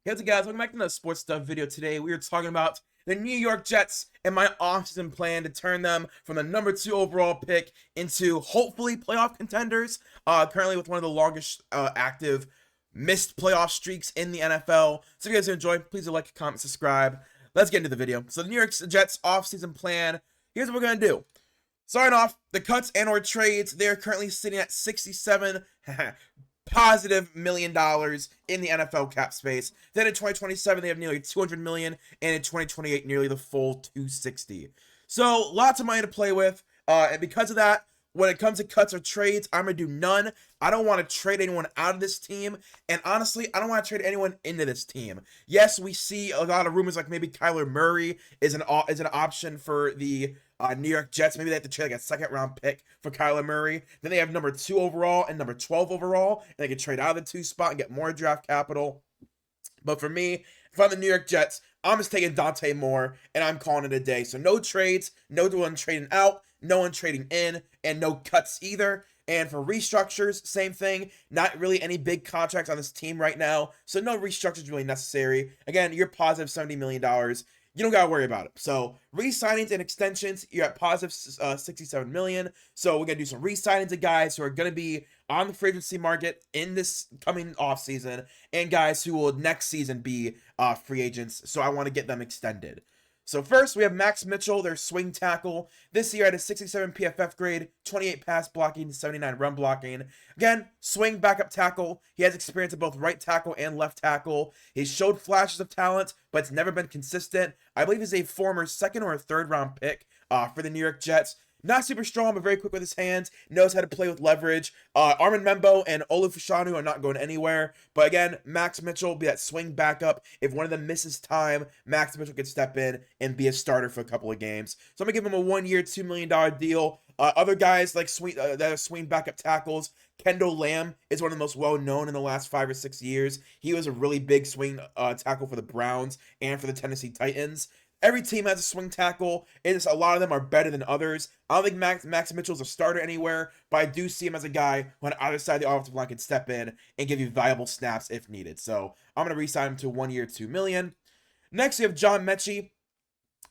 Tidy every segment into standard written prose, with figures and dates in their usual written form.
Hey, what's up, guys? Welcome back to another sports stuff video. Today, we are talking about the New York Jets and my offseason plan to turn them from the #2 overall pick into hopefully playoff contenders. Currently with one of the longest active missed playoff streaks in the NFL. So if you guys enjoy, please like, comment, subscribe. Let's get into the video. So the New York Jets offseason plan. Here's what we're gonna do. Starting off, the cuts and/or trades. They are currently sitting at 67 positive $1 million in the NFL cap space. Then in 2027, they have nearly 200 million, and in 2028, nearly the full 260. So lots of money to play with, and because of that, when it comes to cuts or trades, I'm gonna do none. I don't want to trade anyone out of this team, and honestly, I don't want to trade anyone into this team. Yes, we see a lot of rumors like maybe Kyler Murray is an option for the New York Jets. Maybe they have to trade like a second-round pick for Kyler Murray. Then they have #2 overall and #12 overall, and they can trade out of the 2 spot and get more draft capital. But for me, if I'm the New York Jets, I'm just taking Dante Moore, and I'm calling it a day. So no trades, no one trading out, no one trading in, and no cuts either. And for restructures, same thing. Not really any big contracts on this team right now, so no restructures really necessary. Again, you're positive $70 million. You don't gotta worry about it. So re-signings and extensions, you're at positive 67 million. So we're gonna do some re-signings of guys who are gonna be on the free agency market in this coming offseason, and guys who will next season be free agents. So I want to get them extended. So first, we have Max Mitchell, their swing tackle. This year at a 67 PFF grade, 28 pass blocking, 79 run blocking. Again, swing backup tackle. He has experience at both right tackle and left tackle. He's showed flashes of talent, but it's never been consistent. I believe he's a former second or third round pick for the New York Jets. Not super strong, but very quick with his hands. Knows how to play with leverage. Armin Membo and Olu are not going anywhere. But again, Max Mitchell will be that swing backup. If one of them misses time, Max Mitchell can step in and be a starter for a couple of games. So I'm going to give him a 1-year, $2 million deal. Other guys like that are swing backup tackles. Kendall Lamb is one of the most well-known in the last 5 or 6 years. He was a really big swing tackle for the Browns and for the Tennessee Titans. Every team has a swing tackle. A lot of them are better than others. I don't think Max Mitchell's a starter anywhere, but I do see him as a guy who on either side of the offensive line can step in and give you valuable snaps if needed. So I'm going to re-sign him to 1 year, $2 million. Next, we have John Mechie.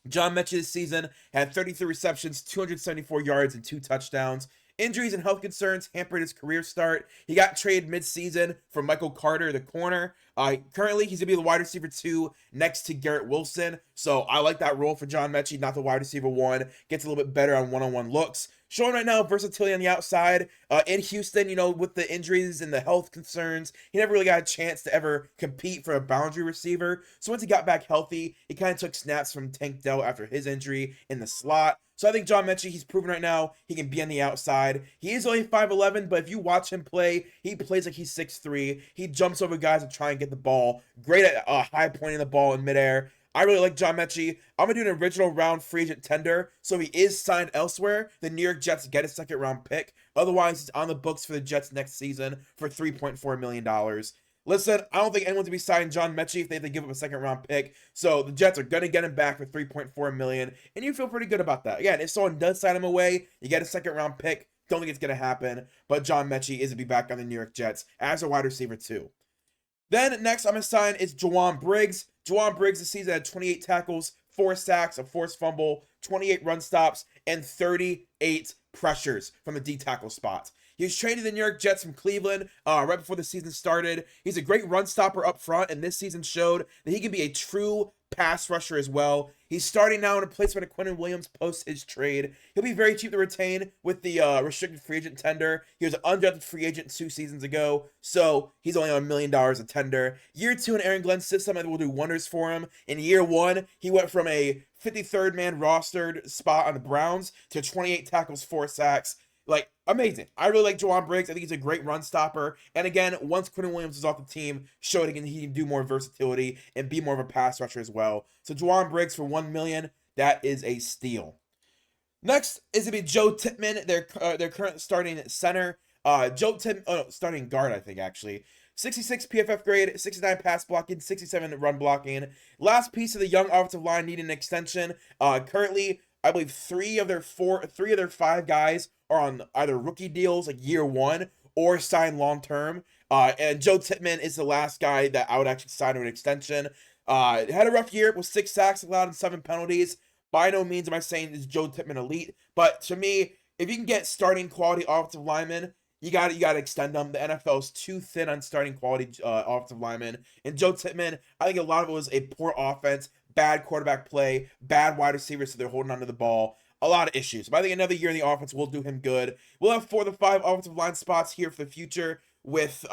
John Mechie this season had 33 receptions, 274 yards, and 2 touchdowns. Injuries and health concerns hampered his career start. He got traded mid-season for Michael Carter, the corner. Currently, he's going to be the wide receiver 2 next to Garrett Wilson. So I like that role for John Mechie, not the wide receiver 1. Gets a little bit better on one-on-one looks. Showing right now versatility on the outside. In Houston, with the injuries and the health concerns, he never really got a chance to ever compete for a boundary receiver. So once he got back healthy, he kind of took snaps from Tank Dell after his injury in the slot. So I think John Mechie, he's proven right now he can be on the outside. He is only 5'11", but if you watch him play, he plays like he's 6'3". He jumps over guys to try and get the ball. Great at high pointing the ball in midair. I really like John Mechie. I'm going to do an original round free agent tender, so if he is signed elsewhere, the New York Jets get a second-round pick. Otherwise, he's on the books for the Jets next season for $3.4 million. Listen, I don't think anyone's going to be signing John Mechie if they have to give up a second-round pick, so the Jets are going to get him back for $3.4 million, and you feel pretty good about that. Again, if someone does sign him away, you get a second-round pick. Don't think it's going to happen, but John Mechie is to be back on the New York Jets as a wide receiver, too. Then next I'm going to sign is Jawan Briggs. Jawan Briggs this season had 28 tackles, 4 sacks, a forced fumble, 28 run stops, and 38 pressures from the D tackle spot. He was traded to the New York Jets from Cleveland right before the season started. He's a great run stopper up front, and this season showed that he can be a true pass rusher as well. He's starting now in a placement of Quentin Williams post his trade. He'll be very cheap to retain with the restricted free agent tender. He was an undrafted free agent 2 seasons ago, so he's only on $1 million a tender. Year 2 in Aaron Glenn's system, I think will do wonders for him. In year 1, he went from a 53rd man rostered spot on the Browns to 28 tackles, 4 sacks. Like, amazing. I really like Jawan Briggs. I think he's a great run stopper. And again, once Quentin Williams is off the team, showed again he can do more versatility and be more of a pass rusher as well. So Jawan Briggs for $1 million, that is a steal. Next is to be Joe Tippmann, their current starting center. Starting guard, I think, actually. 66 PFF grade, 69 pass blocking, 67 run blocking. Last piece of the young offensive line needing an extension. Currently, I believe 3 of their 5 guys are on either rookie deals like year 1 or signed long term. And Joe Tippmann is the last guy that I would actually sign to an extension. Had a rough year with 6 sacks allowed and 7 penalties. By no means am I saying is Joe Tippmann elite, but to me, if you can get starting quality offensive linemen, you gotta extend them. The NFL is too thin on starting quality offensive linemen. And Joe Tippmann, I think a lot of it was a poor offense, bad quarterback play, bad wide receivers, so they're holding onto the ball. A lot of issues. But I think another year in the offense will do him good. We'll have 4 to 5 offensive line spots here for the future with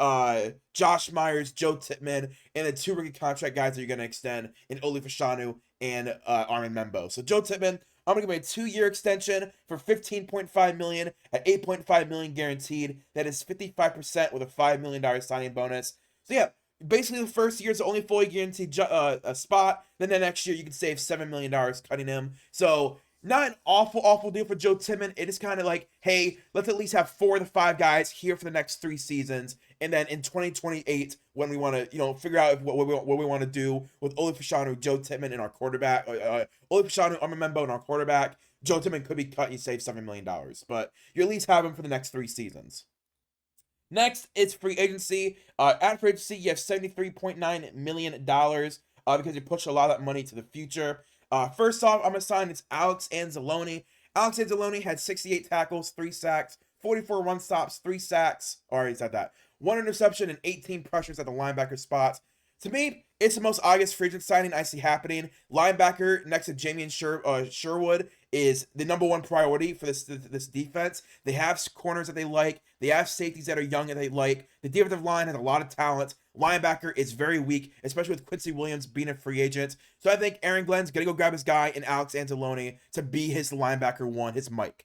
Josh Myers, Joe Tippmann, and the 2 rookie contract guys that you're going to extend in Oli Fashanu and Armin Membo. So Joe Tippmann, I'm going to give him a 2-year extension for $15.5 million at $8.5 million guaranteed. That is 55% with a $5 million signing bonus. So yeah, basically the first year is the only fully guaranteed a spot. Then the next year you can save $7 million cutting him. So not an awful deal for Joe Tippmann. It is kind of like, hey, let's at least have 4 to 5 guys here for the next 3 seasons. And then in 2028, when we want to, figure out what we want to do with Oli Fashanu, Joe Tippmann, and our quarterback, Oli Fashanu, Armin Membo, and our quarterback, Joe Tippmann could be cut and you save $7 million. But you at least have him for the next 3 seasons. Next, it's free agency. At free agency, you have $73.9 million because you push a lot of that money to the future. First off, I'm going to sign it's Alex Anzalone. Alex Anzalone had 68 tackles, 3 sacks, 44 run stops, 3 sacks. Already said that. 1 interception and 18 pressures at the linebacker spot. To me, it's the most obvious free agent signing I see happening. Linebacker next to Jamie Sherwood is the #1 priority for this defense. They have corners that they like. They have safeties that are young that they like. The defensive line has a lot of talent. Linebacker is very weak, especially with Quincy Williams being a free agent. So I think Aaron Glenn's going to go grab his guy in Alex Anzalone to be his linebacker 1, his Mike.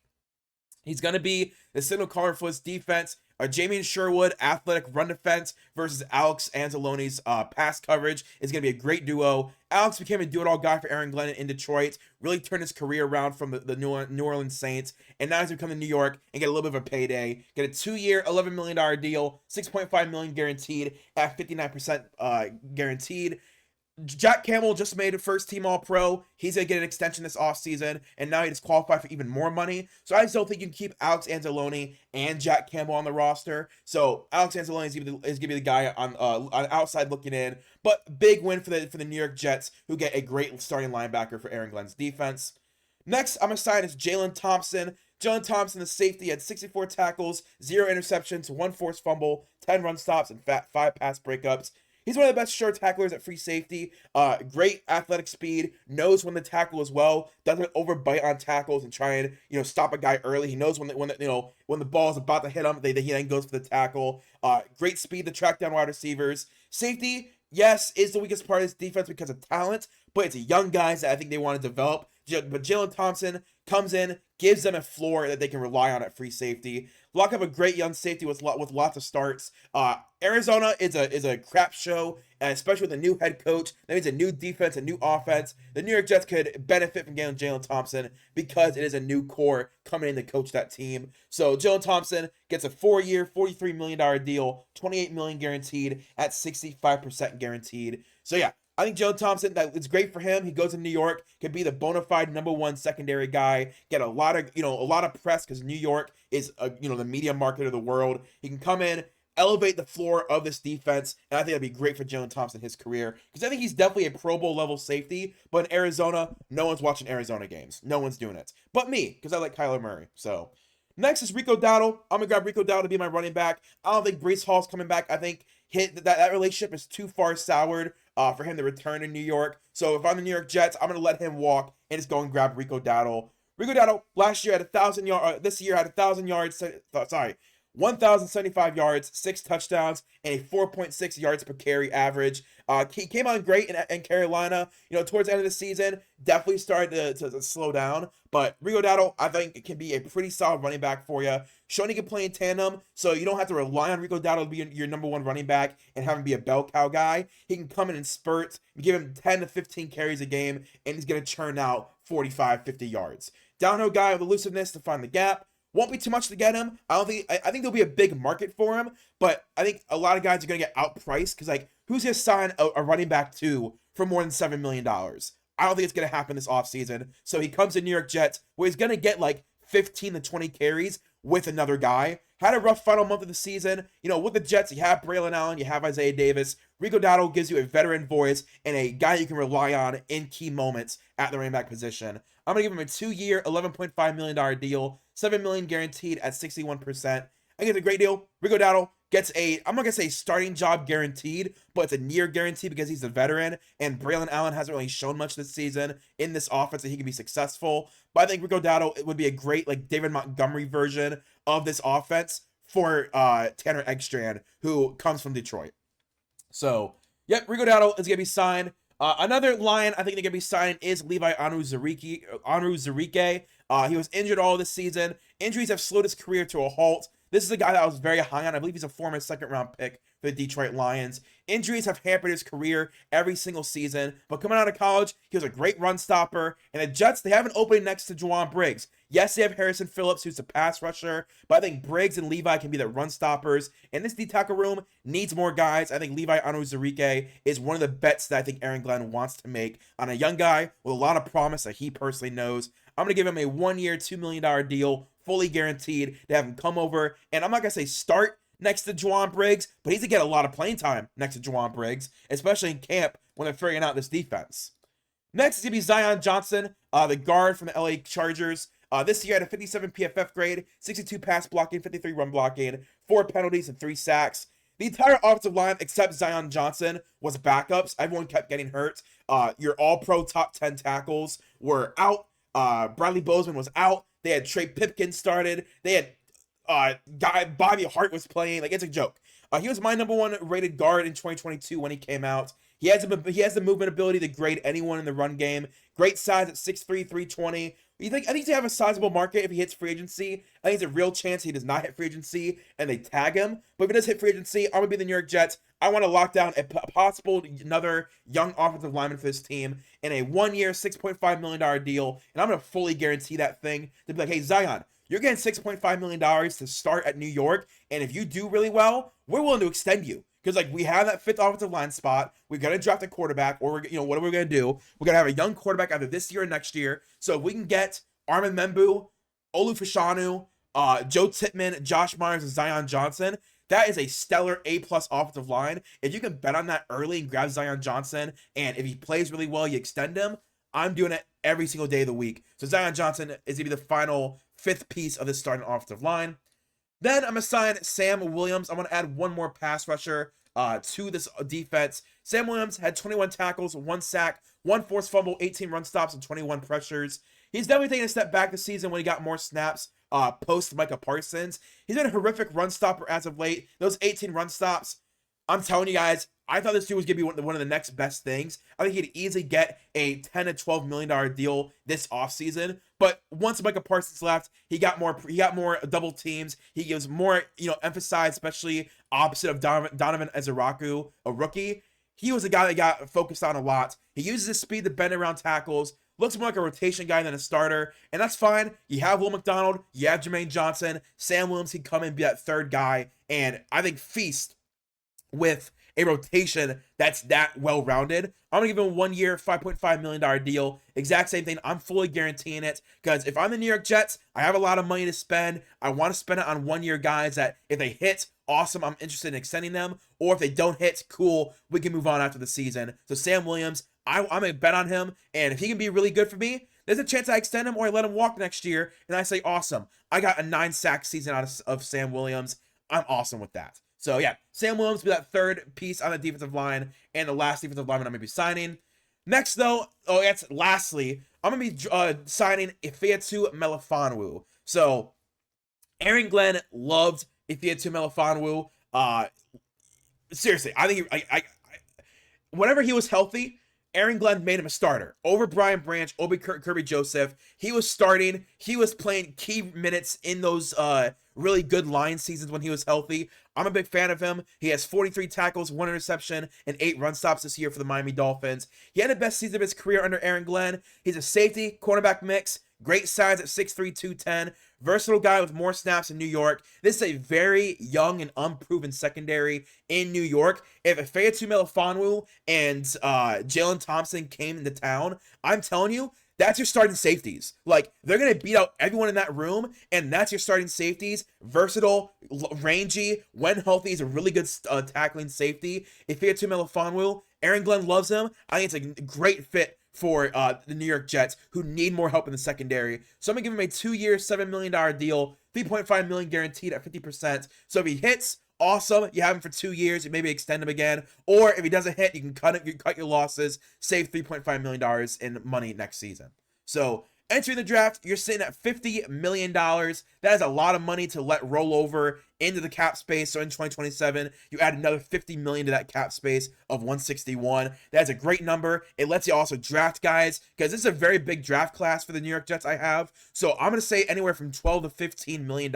He's going to be the signal caller for his defense. Jamie Sherwood, athletic run defense versus Alex Anzalone's pass coverage is going to be a great duo. Alex became a do-it-all guy for Aaron Glenn in Detroit, really turned his career around from the New Orleans Saints, and now he's going to come to New York and get a little bit of a payday. Get a 2-year, $11 million deal, $6.5 million guaranteed at 59% guaranteed. Jack Campbell just made a first-team All-Pro. He's going to get an extension this offseason, and now he just qualified for even more money. So I just don't think you can keep Alex Anzalone and Jack Campbell on the roster. So Alex Anzalone is going to be the guy on outside looking in. But big win for the New York Jets, who get a great starting linebacker for Aaron Glenn's defense. Next, I'm excited is Jalen Thompson. Jalen Thompson, the safety, had 64 tackles, 0 interceptions, 1 forced fumble, 10 run stops, and 5 pass breakups. He's one of the best sure tacklers at free safety. Great athletic speed, knows when to tackle as well. Doesn't overbite on tackles and try and stop a guy early. He knows when the ball is about to hit him, he then goes for the tackle. Great speed to track down wide receivers. Safety, yes, is the weakest part of this defense because of talent, but it's young guys that I think they want to develop. But Jalen Thompson comes in, gives them a floor that they can rely on at free safety. Lock up a great young safety with lots of starts. Arizona is a crap show, and especially with a new head coach. That means a new defense, a new offense. The New York Jets could benefit from getting Jalen Thompson because it is a new core coming in to coach that team. So Jalen Thompson gets a 4-year, $43 million deal, $28 million guaranteed at 65% guaranteed. So yeah, I think Jalen Thompson, it's great for him. He goes to New York, can be the bona fide #1 secondary guy, get a lot of press because New York is the media market of the world. He can come in, elevate the floor of this defense, and I think that'd be great for Jalen Thompson, his career, because I think he's definitely a Pro Bowl level safety, but in Arizona, no one's watching Arizona games. No one's doing it. But me, because I like Kyler Murray. So next is Rico Dowdle. I'm going to grab Rico Dowdle to be my running back. I don't think Breece Hall's coming back. I think that relationship is too far soured for him to return to New York. So if I'm the New York Jets, I'm going to let him walk and just go and grab Rico Dowdle. Rico Dowdle last year had 1,000 yards. This year had 1,000 yards. 1,075 yards, 6 touchdowns, and a 4.6 yards per carry average. He came on great in Carolina. Towards the end of the season, definitely started to slow down. But Rico Dowdle, I think, it can be a pretty solid running back for you. Showing he can play in tandem, so you don't have to rely on Rico Dowdle to be your #1 running back and have him be a bell cow guy. He can come in spurts, give him 10 to 15 carries a game, and he's going to churn out 45, 50 yards. Downhill guy with elusiveness to find the gap. Won't be too much to get him. I think there'll be a big market for him, but I think a lot of guys are going to get outpriced because, who's going to sign a running back for more than $7 million? I don't think it's going to happen this offseason. So he comes to New York Jets where he's going to get 15 to 20 carries with another guy had a rough final month of the season. You know, with the Jets, you have Braylon Allen, you have Isaiah Davis. Rico Dowdle gives you a veteran voice and a guy you can rely on in key moments at the running back position. I'm going to give him a 2-year, $11.5 million deal, $7 million guaranteed at 61%. I think it's a great deal. Rico Dowdle gets a, I'm not going to say starting job guaranteed, but it's a near guarantee because he's a veteran, and Braylon Allen hasn't really shown much this season in this offense that he can be successful. But I think Rico Dowdle, it would be a great, like, David Montgomery version of this offense for Tanner Eggstrand, who comes from Detroit. So, yep, Rico Dowdle is going to be signed. Another Lion I think they're going to be signing is Levi Onwuzurike. He was injured all this season. Injuries have slowed his career to a halt. This is a guy that I was very high on. I believe he's a former second-round pick for the Detroit Lions. Injuries have hampered his career every single season, but coming out of college, he was a great run stopper. And the Jets, they have an opening next to Juwan Briggs. Yes, they have Harrison Phillips, who's a pass rusher, but I think Briggs and Levi can be the run stoppers. And this D-tackle room needs more guys. I think Levi Onwuzurike is one of the bets that I think Aaron Glenn wants to make on a young guy with a lot of promise that he personally knows. I'm going to give him a 1-year, $2 million deal, fully guaranteed to have him come over. And I'm not going to say start next to Juwan Briggs, but he's going to get a lot of playing time next to Juwan Briggs, especially in camp when they're figuring out this defense. Next is going to be Zion Johnson, the guard from the LA Chargers. This year had a 57 PFF grade, 62 pass blocking, 53 run blocking, 4 penalties, and 3 sacks. The entire offensive line, except Zion Johnson, was backups. Everyone kept getting hurt. Your all-pro top 10 tackles were out. Bradley Bozeman was out. They had Trey Pipkins started. They had Bobby Hart was playing. Like, it's a joke. He was my #1 rated guard in 2022 when he came out. He has the movement ability to grade anyone in the run game. Great size at 6'3", 320. I think he's to have a sizable market if he hits free agency. I think there's a real chance he does not hit free agency and they tag him. But if he does hit free agency, I'm going to be the New York Jets. I want to lock down a possible another young offensive lineman for this team in a 1-year, $6.5 million deal. And I'm going to fully guarantee that thing to be like, hey, Zion, you're getting $6.5 million to start at New York. And if you do really well, we're willing to extend you. Because, like, we have that 5th offensive line spot. We're going to draft a quarterback, or, what are we going to do? We're going to have a young quarterback either this year or next year. So if we can get Armin Membu, Olu Fashanu, Joe Tippmann, Josh Myers, and Zion Johnson, that is a stellar A-plus offensive line. If you can bet on that early and grab Zion Johnson, and if he plays really well, you extend him, I'm doing it every single day of the week. So Zion Johnson is going to be the final 5th piece of this starting offensive line. Then I'm going to sign Sam Williams. I want to add one more pass rusher to this defense. Sam Williams had 21 tackles, 1 sack, 1 forced fumble, 18 run stops, and 21 pressures. He's definitely taking a step back this season when he got more snaps post Micah Parsons. He's been a horrific run stopper as of late. Those 18 run stops, I'm telling you guys, I thought this dude was going to be one of the next best things. I think he'd easily get a $10 to $12 million deal this offseason. But once Micah Parsons left, he got more double teams. He was more, emphasized, especially opposite of Donovan Ezeraku, a rookie. He was a guy that got focused on a lot. He uses his speed to bend around tackles. Looks more like a rotation guy than a starter, and that's fine. You have Will McDonald, you have Jermaine Johnson, Sam Williams can come and be that 3rd guy, and I think feast with a rotation that's that well-rounded. I'm going to give him a 1-year, $5.5 million deal. Exact same thing. I'm fully guaranteeing it because if I'm the New York Jets, I have a lot of money to spend. I want to spend it on 1-year guys that if they hit, awesome, I'm interested in extending them. Or if they don't hit, cool, we can move on after the season. So Sam Williams, I'm going to bet on him. And if he can be really good for me, there's a chance I extend him or I let him walk next year. And I say, awesome. I got a 9-sack season out of Sam Williams. I'm awesome with that. So, yeah, Sam Williams will be that 3rd piece on the defensive line and the last defensive lineman I'm going to be signing. Next, though, lastly, I'm going to be signing Ifeatu Melifonwu. So, Aaron Glenn loved Ifeatu Melifonwu. Seriously, I think whenever he was healthy, Aaron Glenn made him a starter. Over Brian Branch, over Kirby Joseph. He was starting. He was playing key minutes in those really good line seasons when he was healthy. I'm a big fan of him. He has 43 tackles, 1 interception, and 8 run stops this year for the Miami Dolphins. He had the best season of his career under Aaron Glenn. He's a safety, cornerback mix. Great size at 6'3", 210. Versatile guy with more snaps in New York. This is a very young and unproven secondary in New York. If Ifeatu Melifonwu and Jalen Thompson came into town, I'm telling you, that's your starting safeties. Like, they're going to beat out everyone in that room, and that's your starting safeties. Versatile, rangy, when healthy, is a really good tackling safety. If you get to Melifonwu, Aaron Glenn loves him. I think it's a great fit for the New York Jets, who need more help in the secondary. So I'm going to give him a 2-year, $7 million deal, $3.5 million guaranteed at 50%. So if he hits, awesome. You have him for 2 years. You maybe extend him again. Or if he doesn't hit, you can cut it. You cut your losses. Save $3.5 million in money next season. So entering the draft, you're sitting at $50 million. That is a lot of money to let roll over into the cap space. So in 2027, you add another $50 million to that cap space of 161. That's a great number. It lets you also draft guys, because this is a very big draft class for the New York Jets I have. So I'm going to say anywhere from $12 to $15 million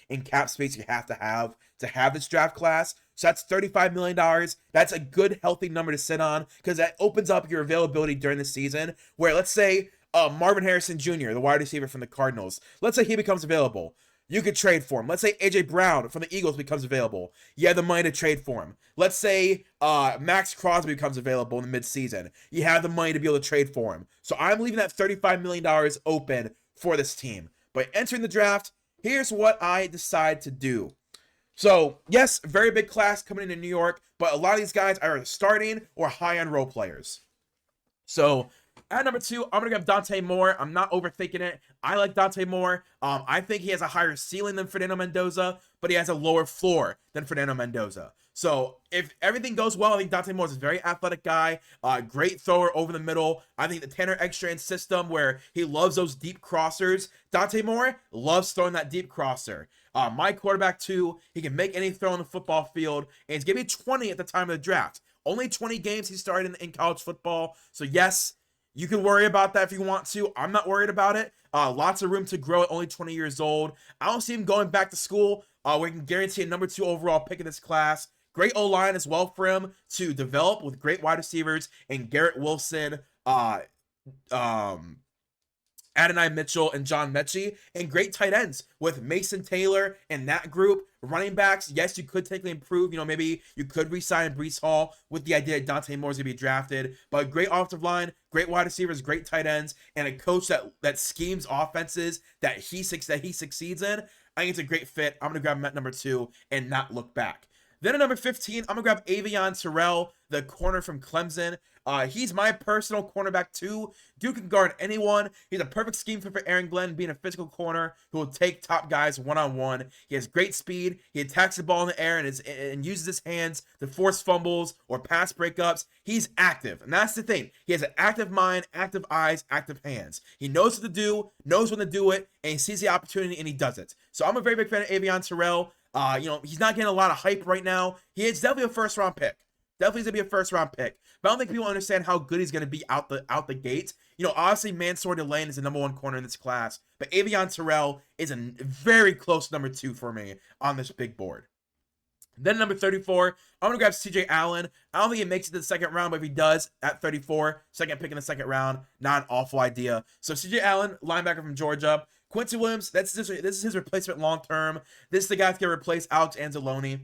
in cap space you have to have this draft class. So that's $35 million. That's a good, healthy number to sit on, because that opens up your availability during the season, where let's say Marvin Harrison Jr., the wide receiver from the Cardinals, let's say he becomes available. You could trade for him. Let's say A.J. Brown from the Eagles becomes available. You have the money to trade for him. Let's say Max Crosby becomes available in the midseason. You have the money to be able to trade for him. So I'm leaving that $35 million open for this team. By entering the draft, here's what I decide to do. So, yes, very big class coming into New York, but a lot of these guys are either starting or high-end role players. So, at number 2, I'm going to grab Dante Moore. I'm not overthinking it. I like Dante Moore. I think he has a higher ceiling than Fernando Mendoza, but he has a lower floor than Fernando Mendoza. So, if everything goes well, I think Dante Moore is a very athletic guy, great thrower over the middle. I think the Tanner Ekstrand system, where he loves those deep crossers, Dante Moore loves throwing that deep crosser. My quarterback, too, he can make any throw on the football field, and he's going to be 20 at the time of the draft. Only 20 games he started in college football, so yes, you can worry about that if you want to. I'm not worried about it. Lots of room to grow at only 20 years old. I don't see him going back to school. We can guarantee a number 2 overall pick in this class. Great O-line as well for him to develop, with great wide receivers and Garrett Wilson, Adonai Mitchell, and John Mechie, and great tight ends with Mason Taylor and that group. Running backs, yes, you could technically improve. Maybe you could re-sign Breece Hall with the idea that Dante Moore is going to be drafted. But great offensive line, great wide receivers, great tight ends, and a coach that schemes offenses that he succeeds in. I think it's a great fit. I'm going to grab him at number 2 and not look back. Then at number 15, I'm going to grab Avion Terrell, the corner from Clemson. He's my personal cornerback too. Dude can guard anyone. He's a perfect scheme fit for Aaron Glenn, being a physical corner who will take top guys one-on-one. He has great speed. He attacks the ball in the air and uses his hands to force fumbles or pass breakups. He's active, and that's the thing. He has an active mind, active eyes, active hands. He knows what to do, knows when to do it, and he sees the opportunity and he does it. So I'm a very big fan of Avion Terrell. He's not getting a lot of hype right now. He is definitely a first-round pick. Definitely going to be a first-round pick. But I don't think people understand how good he's going to be out the gate. Obviously, Mansour Delane is the number 1 corner in this class. But Avion Terrell is a very close number 2 for me on this big board. Then number 34, I'm going to grab CJ Allen. I don't think he makes it to the second round, but if he does, at 34, second pick in the second round, not an awful idea. So CJ Allen, linebacker from Georgia. Quincy Williams, this is his replacement long-term. This is the guy that's going to replace Alex Anzalone.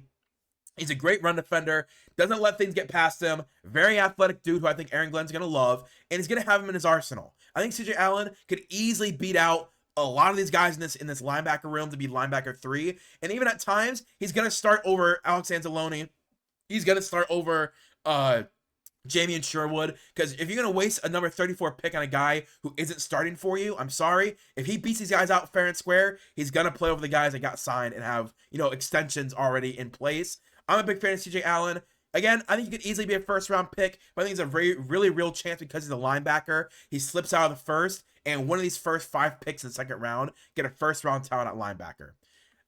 He's a great run defender, doesn't let things get past him, very athletic dude who I think Aaron Glenn's going to love, and he's going to have him in his arsenal. I think CJ Allen could easily beat out a lot of these guys in this linebacker room to be linebacker 3, and even at times, he's going to start over Alex Anzalone. He's going to start over Jamie Sherwood, because if you're going to waste a number 34 pick on a guy who isn't starting for you, I'm sorry. If he beats these guys out fair and square, he's going to play over the guys that got signed and have, extensions already in place. I'm a big fan of CJ Allen. Again, I think he could easily be a first-round pick, but I think it's a really real chance because he's a linebacker. He slips out of the first, and one of these first 5 picks in the second round get a first-round talent at linebacker.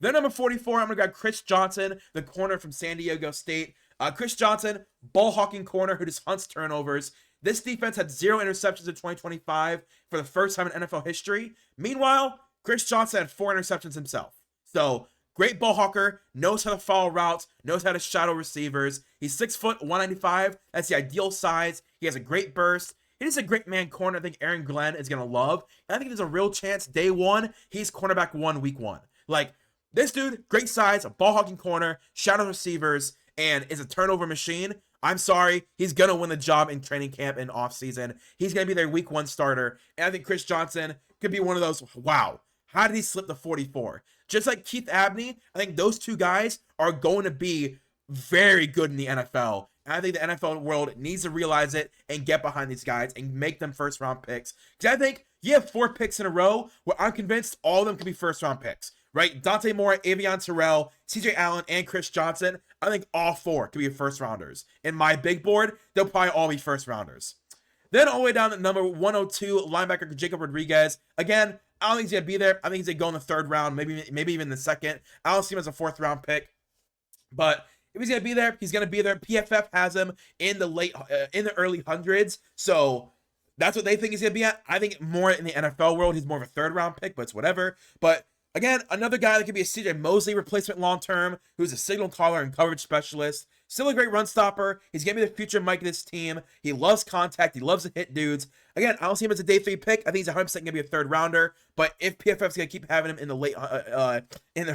Then number 44, I'm going to grab Chris Johnson, the corner from San Diego State. Chris Johnson, ball-hawking corner who just hunts turnovers. This defense had 0 interceptions in 2025 for the first time in NFL history. Meanwhile, Chris Johnson had 4 interceptions himself. So, great ball hawker, knows how to follow routes, knows how to shadow receivers. He's 6 foot, 195. That's the ideal size. He has a great burst. He is a great man corner I think Aaron Glenn is going to love. And I think there's a real chance day 1, he's cornerback 1 week 1. Like, this dude, great size, a ball hawking corner, shadow receivers, and is a turnover machine. I'm sorry, he's gonna win the job in training camp and offseason. He's gonna be their week 1 starter, and I think Chris Johnson could be one of those. Wow, how did he slip to 44? Just like Keith Abney, I think those two guys are going to be very good in the NFL. And I think the NFL world needs to realize it and get behind these guys and make them first round picks. Because I think you have 4 picks in a row where I'm convinced all of them could be first round picks, right? Dante Moore, Avion Terrell, CJ Allen, and Chris Johnson. I think all 4 could be first rounders. In my big board, they'll probably all be first rounders. Then all the way down to number 102, linebacker Jacob Rodriguez. Again, I don't think he's going to be there. I think he's going to go in the 3rd round, maybe even the 2nd. I don't see him as a 4th round pick. But if he's going to be there, he's going to be there. PFF has him in the early hundreds. So that's what they think he's going to be at. I think more in the NFL world, he's more of a 3rd round pick, but it's whatever. But again, another guy that could be a CJ Mosley replacement long term, who's a signal caller and coverage specialist. Still a great run stopper. He's going to be the future Mike of this team. He loves contact. He loves to hit dudes. Again, I don't see him as a day 3 pick. I think he's 100% going to be a 3rd rounder. But if PFF's going to keep having him in the in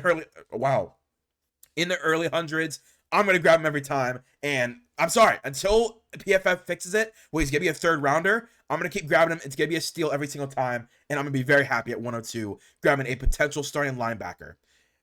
the early hundreds, I'm going to grab him every time. And I'm sorry, until PFF fixes it, where he's going to be a 3rd rounder, I'm going to keep grabbing him. It's going to be a steal every single time. And I'm going to be very happy at 102, grabbing a potential starting linebacker.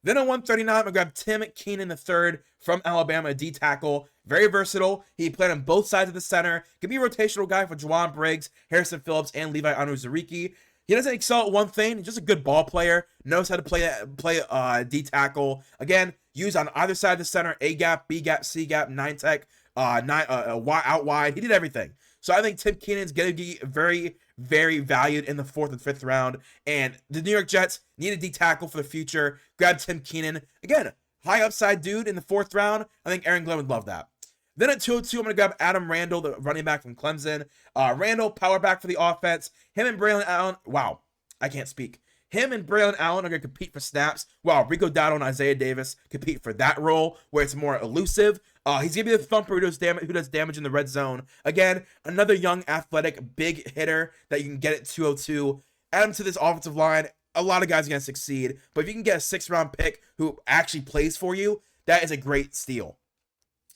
Then at 139, I'm going to grab Tim Keenan III from Alabama, a D tackle. Very versatile. He played on both sides of the center. Could be a rotational guy for Juwan Briggs, Harrison Phillips, and Levi Onwuzurike. He doesn't excel at one thing. He's just a good ball player. Knows how to play D tackle. Again, used on either side of the center. A gap, B gap, C gap, 9 tech, out wide. He did everything. So I think Tim Keenan's going to be very, very valued in the 4th and 5th round. And the New York Jets need a D tackle for the future. Grab Tim Keenan. Again, high upside dude in the 4th round. I think Aaron Glenn would love that. Then at 202, I'm going to grab Adam Randall, the running back from Clemson. Randall, power back for the offense. Him and Braylon Allen. Wow, I can't speak. Him and Braylon Allen are going to compete for snaps, while Rico Dowdle and Isaiah Davis compete for that role, where it's more elusive. He's going to be the thumper who does damage in the red zone. Again, another young, athletic, big hitter that you can get at 202. Add him to this offensive line. A lot of guys are going to succeed. But if you can get a 6th round pick who actually plays for you, that is a great steal.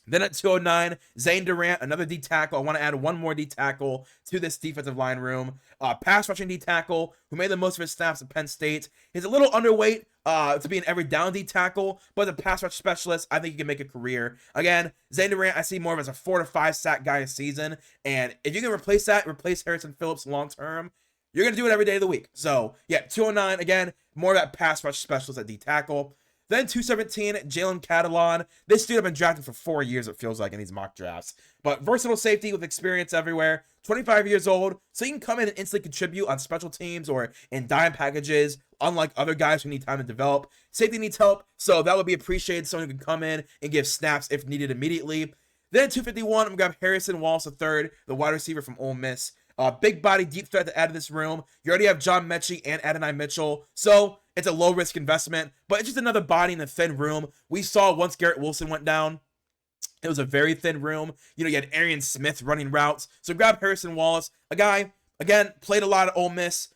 Then at 209, Zane Durant, another D tackle. I want to add one more D tackle to this defensive line room. Pass rushing D tackle, who made the most of his snaps at Penn State. He's a little underweight to be an every down D tackle, but as a pass rush specialist, I think he can make a career. Again, Zane Durant, I see more of as a 4 to 5 sack guy a season. And if you can replace Harrison Phillips long term, you're going to do it every day of the week. So, yeah, 209, again, more of that pass rush specialist at D tackle. Then 217, Jalen Catalon. This dude I've been drafting for 4 years, it feels like, in these mock drafts. But versatile safety with experience everywhere. 25 years old, so he can come in and instantly contribute on special teams or in dime packages, unlike other guys who need time to develop. Safety needs help, so that would be appreciated. Someone who can come in and give snaps if needed immediately. Then at 251, I'm going to grab Harrison Wallace III, the wide receiver from Ole Miss. Big body, deep threat to add to this room. You already have John Mechie and Adonai Mitchell, so it's a low-risk investment, but it's just another body in the thin room. We saw once Garrett Wilson went down, it was a very thin room. You know, you had Arian Smith running routes. So grab Harrison Wallace, a guy, again, played a lot at Ole Miss,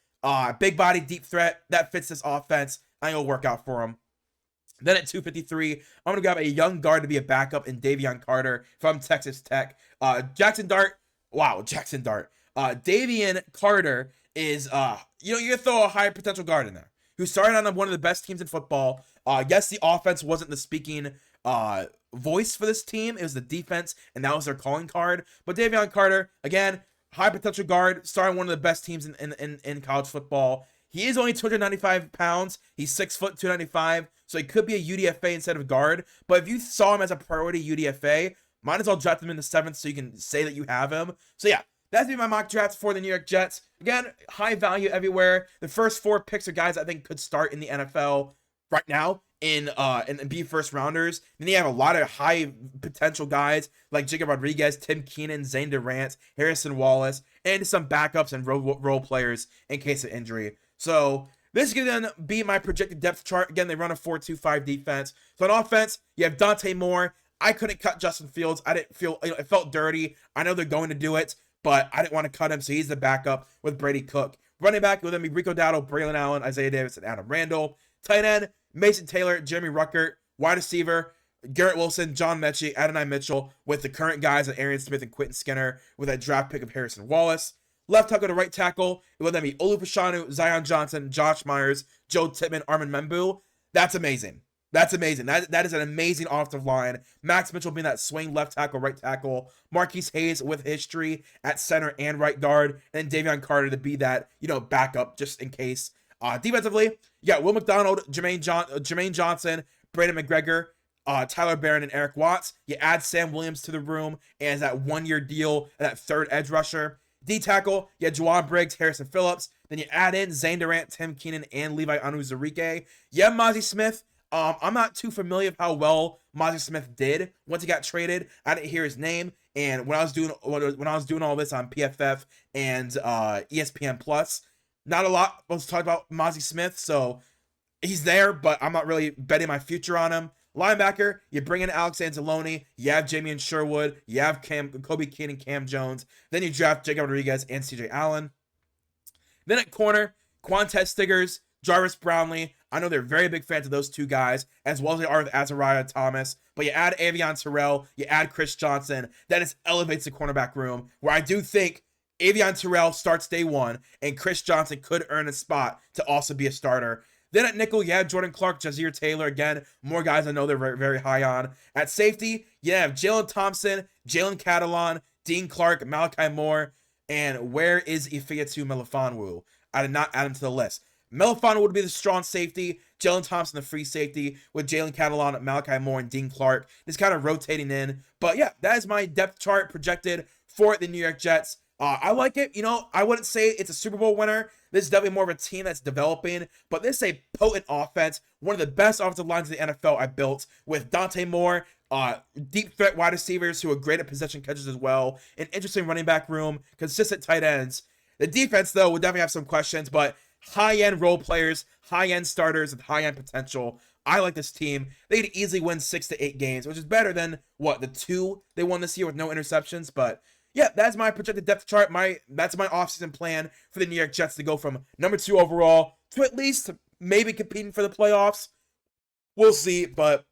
big body, deep threat, that fits this offense. I think it'll work out for him. Then at 253, I'm going to grab a young guard to be a backup in Davion Carter from Texas Tech. Jackson Dart. Davion Carter is, you're going to throw a high potential guard in there, who started on one of the best teams in football. Yes, the offense wasn't the speaking voice for this team. It was the defense, and that was their calling card. But Davion Carter, again, high potential guard, starting one of the best teams in college football. He is only 295 pounds. He's 6 foot, 295, so he could be a UDFA instead of guard. But if you saw him as a priority UDFA, might as well draft him in the 7th so you can say that you have him. So yeah, that's be my mock draft for the New York Jets. Again, high value everywhere. The first 4 picks are guys I think could start in the NFL right now and be first rounders. Then you have a lot of high potential guys like Jacob Rodriguez, Tim Keenan, Zane Durant, Harrison Wallace, and some backups and role players in case of injury. So this is going to be my projected depth chart. Again, they run a 4-2-5 defense. So on offense, you have Dante Moore. I couldn't cut Justin Fields. I didn't feel, it felt dirty. I know they're going to do it, but I didn't want to cut him, so he's the backup with Brady Cook. Running back with him, Rico Dowdle, Braylon Allen, Isaiah Davis, and Adam Randall. Tight end, Mason Taylor, Jeremy Ruckert. Wide receiver, Garrett Wilson, John Mechie, Adonai Mitchell, with the current guys of Arian Smith and Quentin Skinner, with a draft pick of Harrison Wallace. Left tackle to right tackle, it would then be Olu Fashanu, Zion Johnson, Josh Myers, Joe Tippmann, Armin Membu. That's amazing. That's amazing. That is an amazing offensive line. Max Mitchell being that swing left tackle, right tackle. Marquise Hayes with history at center and right guard. And Davion Carter to be that, backup just in case. Defensively, you got Will McDonald, Jermaine Johnson, Brandon McGregor, Tyler Barron, and Eric Watts. You add Sam Williams to the room as that 1-year deal, that third edge rusher. D tackle, you have Juwan Briggs, Harrison Phillips. Then you add in Zane Durant, Tim Keenan, and Levi Onwuzurike. You have Mozzie Smith. I'm not too familiar with how well Mozzie Smith did once he got traded. I didn't hear his name, and when I was doing all this on PFF and ESPN Plus, not a lot was talked about Mozzie Smith. So he's there, but I'm not really betting my future on him. Linebacker, you bring in Alex Anzalone, you have Jamian Sherwood, you have Kobe Keene and Cam Jones. Then you draft Jacob Rodriguez and CJ Allen. Then at corner, Quantez Stiggers, Jarvis Brownlee. I know they're very big fans of those two guys, as well as they are with Azariah Thomas. But you add Avion Terrell, you add Chris Johnson. That just elevates the cornerback room, where I do think Avion Terrell starts day one, and Chris Johnson could earn a spot to also be a starter. Then at nickel, you have Jordan Clark, Jazir Taylor. Again, more guys I know they're very, very high on. At safety, you have Jalen Thompson, Jalen Catalon, Dean Clark, Malachi Moore, and where is Ifeatu Melifonwu? I did not add him to the list. Melifonwu would be the strong safety, Jalen Thompson the free safety, with Jalen Catalon, Malachi Moore, and Dean Clark. Just kind of rotating in. But yeah, that is my depth chart projected for the New York Jets. I like it. I wouldn't say it's a Super Bowl winner. This is definitely more of a team that's developing, but this is a potent offense. One of the best offensive lines in the NFL I built, with Dante Moore, deep threat wide receivers who are great at possession catches as well, an interesting running back room, consistent tight ends. The defense, though, would definitely have some questions, but high-end role players, high-end starters with high-end potential. I like this team. They could easily win 6 to 8 games, which is better than, the 2 they won this year with no interceptions, but yeah, that's my projected depth chart. That's my offseason plan for the New York Jets to go from number 2 overall to at least maybe competing for the playoffs. We'll see, but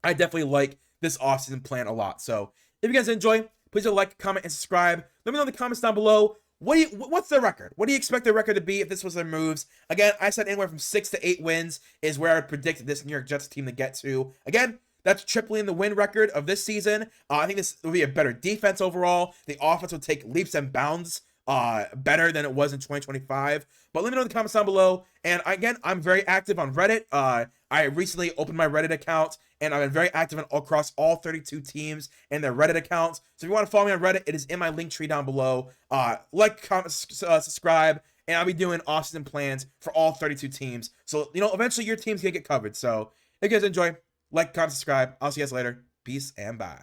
I definitely like this offseason plan a lot. So if you guys enjoy, please like, comment, and subscribe. Let me know in the comments down below. What's their record? What do you expect their record to be if this was their moves? Again, I said anywhere from 6 to 8 wins is where I would predict this New York Jets team to get to. Again, that's tripling the win record of this season. I think this will be a better defense overall. The offense will take leaps and bounds better than it was in 2025. But let me know in the comments down below. And again, I'm very active on Reddit. I recently opened my Reddit account, and I've been very active across all 32 teams and their Reddit accounts. So if you want to follow me on Reddit, it is in my link tree down below. Like, comment, subscribe, and I'll be doing offseason plans for all 32 teams. So, eventually your team's going to get covered. So if you guys enjoy, like, comment, subscribe. I'll see you guys later. Peace and bye.